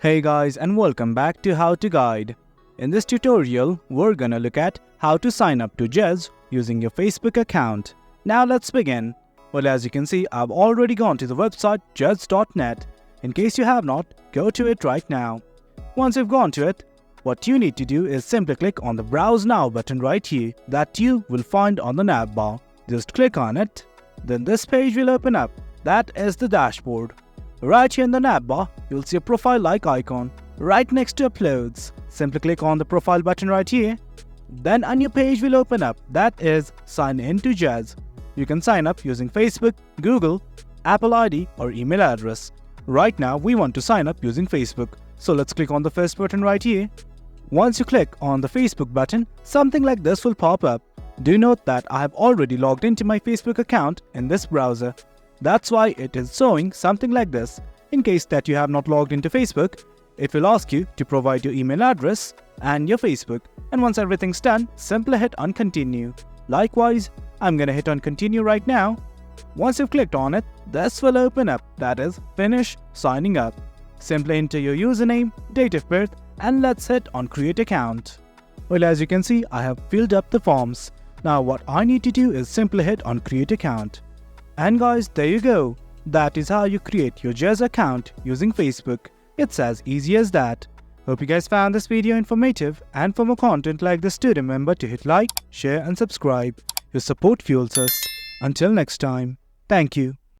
Hey guys, and welcome back to How to Guide. In this tutorial, we're gonna look at how to sign up to Zedge using your Facebook account. Now let's begin. Well, as you can see, I've already gone to the website zedge.net. In case you have not, go to it right now. Once you've gone to it, what you need to do is simply click on the Browse Now button right here that you will find on the nav bar. Just click on it. Then this page will open up. That is the dashboard. Right here in the nav bar, you'll see a profile-like icon. Right next to Uploads, simply click on the profile button right here. Then a new page will open up. That is Sign in to Zedge. You can sign up using Facebook, Google, Apple ID or email address. Right now, we want to sign up using Facebook. So let's click on the first button right here. Once you click on the Facebook button, something like this will pop up. Do note that I have already logged into my Facebook account in this browser. That's why it is showing something like this. In case that you have not logged into Facebook, it will ask you to provide your email address and your Facebook. And once everything's done, simply hit on continue. Likewise, I'm gonna hit on continue right now. Once you've clicked on it, this will open up. That is finish signing up. Simply enter your username, date of birth, and let's hit on create account. Well, as you can see, I have filled up the forms. Now what I need to do is simply hit on create account. And guys, there you go. That is how you create your Zedge account using Facebook. It's as easy as that. Hope you guys found this video informative, and for more content like this, do remember to hit like, share and subscribe. Your support fuels us. Until next time, thank you.